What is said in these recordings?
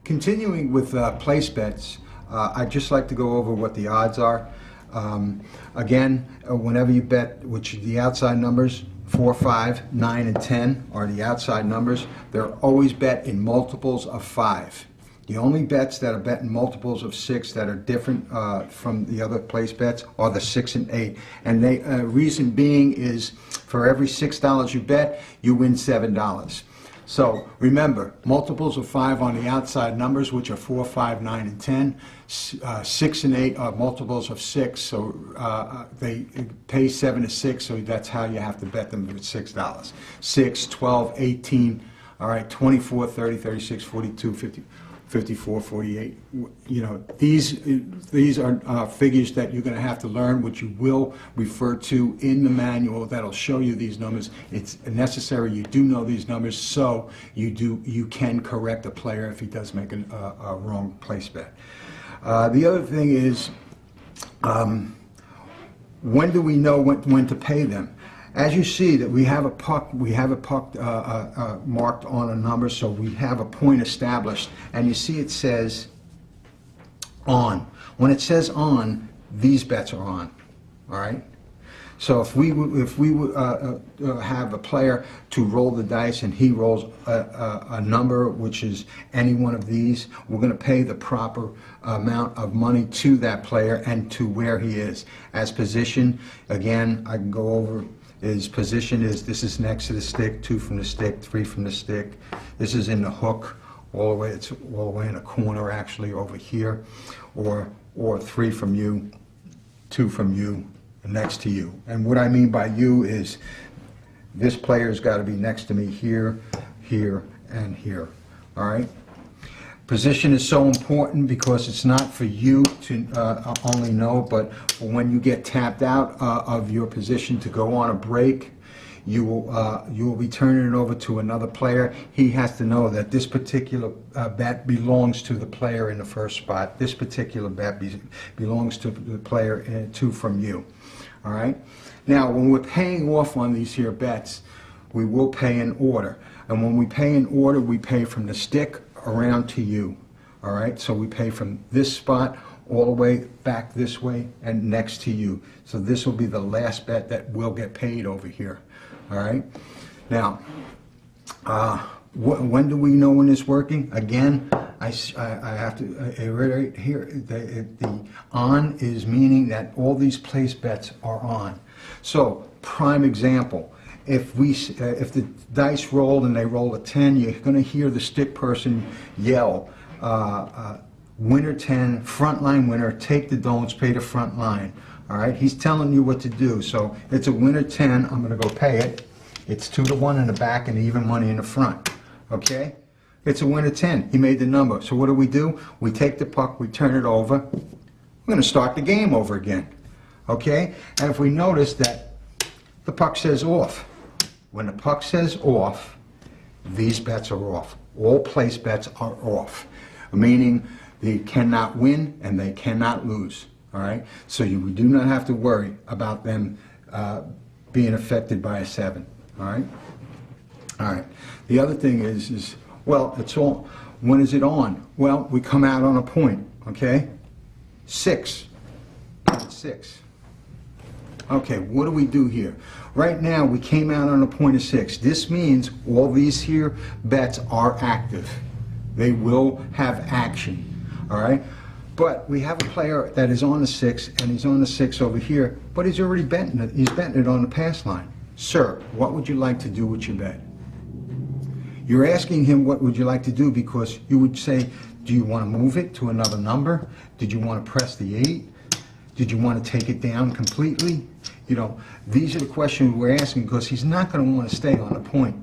Continuing with place bets, I'd just like to go over what the odds are. Again, whenever you bet, which the outside numbers, 4, 5, 9, and 10 are the outside numbers, they're always bet in multiples of 5. The only bets that are bet in multiples of 6 that are different from the other place bets are the 6 and 8. And the reason being is for every $6 you bet, you win $7. So remember, multiples of 5 on the outside numbers, which are 4, 5, 9, and 10. 6 and 8 are multiples of 6, so they pay 7 to 6, so that's how you have to bet them with $6. 6, 12, 18, all right, 24, 30, 36, 42, 50. 54, 48. You know, these are figures that you're going to have to learn, which you will refer to in the manual that'll show you these numbers. It's necessary you do know these numbers, so you can correct a player if he does make a wrong place bet. The other thing is, when do we know when to pay them? As you see that we have a puck marked on a number, so we have a point established, and you see it says on. When it says on, these bets are on. All right. So if we have a player to roll the dice and he rolls a number which is any one of these, we're going to pay the proper amount of money to that player and to where he is. As position, again, I can go over. His position is, this is next to the stick, 2 from the stick, 3 from the stick. This is in the hook, all the way, it's all the way in a corner actually over here, or 3 from you, 2 from you, next to you. And what I mean by you is this player's got to be next to me here, here, and here. All right? Position is so important because it's not for you to only know, but when you get tapped out of your position to go on a break, you will be turning it over to another player. He has to know that this particular bet belongs to the player in the first spot. This particular bet belongs to the player 2 from you. All right? Now, when we're paying off on these here bets, we will pay in order. And when we pay in order, we pay from the stick around to you. All right, so we pay from this spot all the way back this way and next to you. So this will be the last bet that will get paid over here. All right, now when do we know when it's working? Again, I have to reiterate here, the on is meaning that all these place bets are on. So prime example, if the dice roll and they roll a 10, you're going to hear the stick person yell, winner 10, front line winner, take the don'ts, pay the front line. All right, he's telling you what to do. So it's a winner 10, I'm going to go pay it. It's 2 to 1 in the back and even money in the front. Okay, it's a winner 10. He made the number. So what do? We take the puck, we turn it over. We're going to start the game over again. Okay, and if we notice that the puck says off, when the puck says off, these bets are off. All place bets are off, meaning they cannot win and they cannot lose. All right, so we do not have to worry about them being affected by a 7. All right. All right. The other thing is well, it's all. When is it on? Well, we come out on a point. Okay, 6. 6. Okay, what do we do here? Right now, we came out on a point of 6. This means all these here bets are active. They will have action. All right. But we have a player that is on the 6, and he's on the 6 over here, but he's already betting it. He's betting it on the pass line. Sir, what would you like to do with your bet? You're asking him what would you like to do because you would say, do you want to move it to another number? Did you want to press the 8? Did you want to take it down completely? You know, these are the questions we're asking because he's not going to want to stay on the point.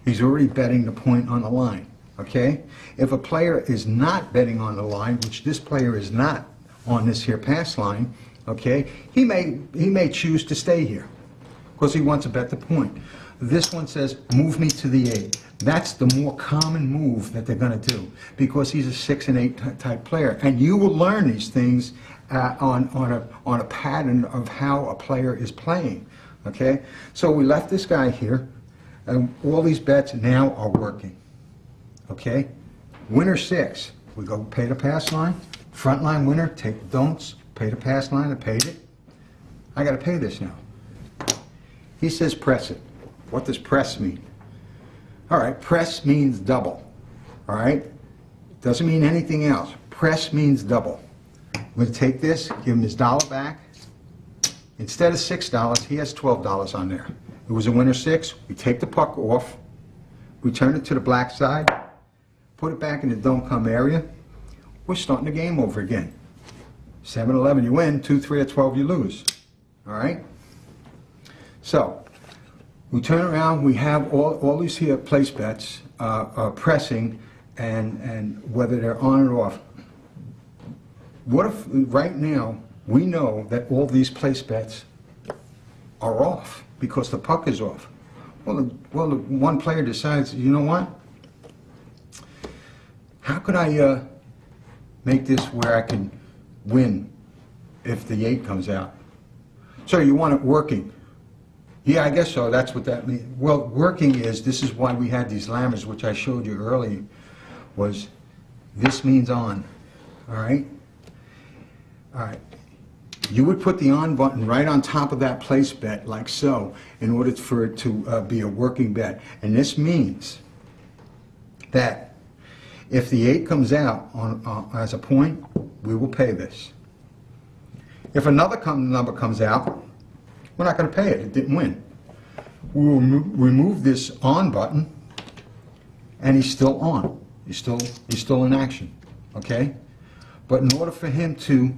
He's already betting the point on the line. Okay? If a player is not betting on the line, which this player is not on this here pass line, okay, he may choose to stay here because he wants to bet the point. This one says, move me to the 8. That's the more common move that they're going to do because he's a 6 and 8 type player. And you will learn these things on a pattern of how a player is playing. Okay? So we left this guy here, and all these bets now are working. Okay? Winner 6. We go pay the pass line, front line winner, take the don'ts, pay the pass line, I paid it. I gotta pay this now. He says press it. What does press mean? All right, press means double. All right? Doesn't mean anything else. Press means double. I'm gonna take this, give him his dollar back. Instead of $6, he has $12 on there. It was a winner 6. We take the puck off, we turn it to the black side, put it back in the don't come area. We're starting the game over again. 7-11 you win, 2-3 or 12 you lose. All right? So, we turn around, we have all these here place bets pressing and whether they're on or off. What if right now we know that all these place bets are off because the puck is off? Well, the one player decides, you know what? How could I make this where I can win if the 8 comes out? So you want it working. Yeah, I guess so. That's what that means. Well, working is, this is why we had these lammers, which I showed you earlier, was this means on. All right? All right. You would put the on button right on top of that place bet, like so, in order for it to be a working bet. And this means that if the 8 comes out as a point, we will pay this. If another number comes out, we're not going to pay it. It didn't win. We will remove this on button, and he's still on. He's still in action. Okay? But in order for him to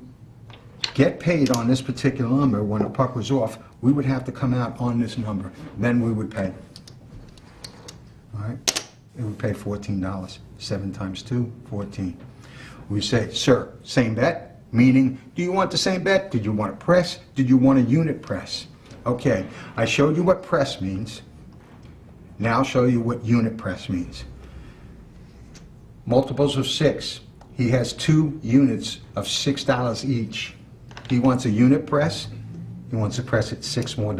get paid on this particular number when the puck was off, we would have to come out on this number. Then we would pay. All right? It would pay $14. 7 times 2, 14. We say, sir, same bet? Meaning, do you want the same bet? Did you want a press? Did you want a unit press? Okay, I showed you what press means. Now I'll show you what unit press means. Multiples of 6. He has 2 units of $6 each. He wants a unit press. He wants to press it $6 more.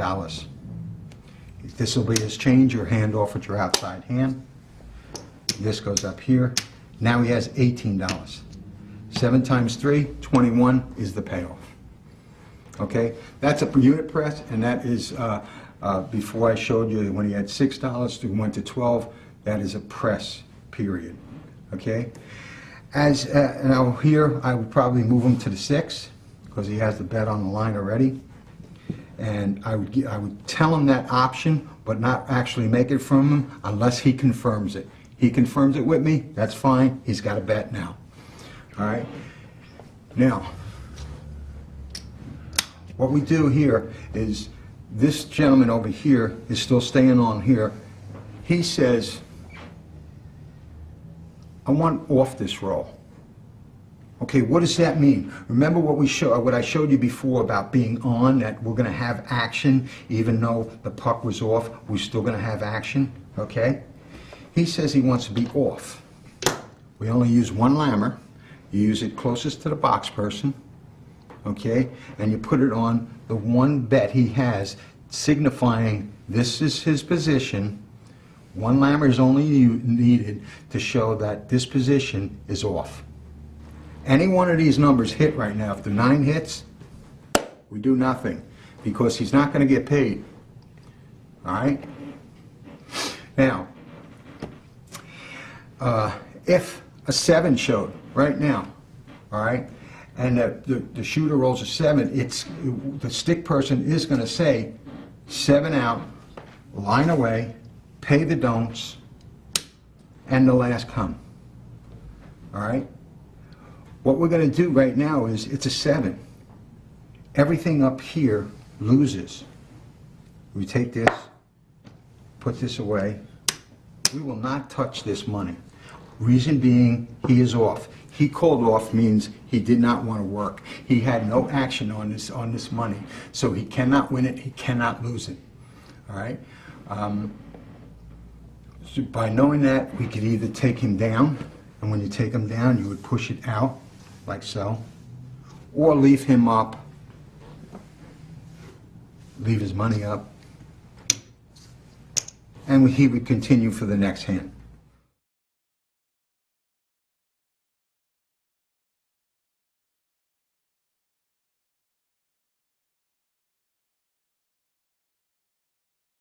This will be his change, your hand off with your outside hand. This goes up here. Now he has $18. 7 times 3, 21 is the payoff. Okay, that's a unit press, and that is before I showed you when he had $6 to went to 12. That is a press period. Okay, as now here I would probably move him to the 6 because he has the bet on the line already, and I would tell him that option, but not actually make it from him unless he confirms it. He confirms it with me. That's fine. He's got a bet now. All right. Now, what we do here is this gentleman over here is still staying on here. He says, I want off this roll. Okay, what does that mean? Remember what I showed you before about being on, that we're going to have action even though the puck was off, we're still going to have action, okay? He says he wants to be off. We only use one lammer. You use it closest to the box person, okay? And you put it on the one bet he has, signifying this is his position. One lammer is only needed to show that this position is off. Any one of these numbers hit right now. If the 9 hits, we do nothing because he's not going to get paid. All right? Now, if a 7 showed right now, all right, and the shooter rolls a 7, the stick person is going to say 7 out, line away, pay the don'ts, and the last come. All right? What we're going to do right now is, it's a 7. Everything up here loses. We take this, put this away. We will not touch this money. Reason being, he is off. He called off means he did not want to work. He had no action on this money. So he cannot win it, he cannot lose it. All right? So by knowing that, we could either take him down, and when you take him down, you would push it out, like so, or leave him up, leave his money up, and he would continue for the next hand.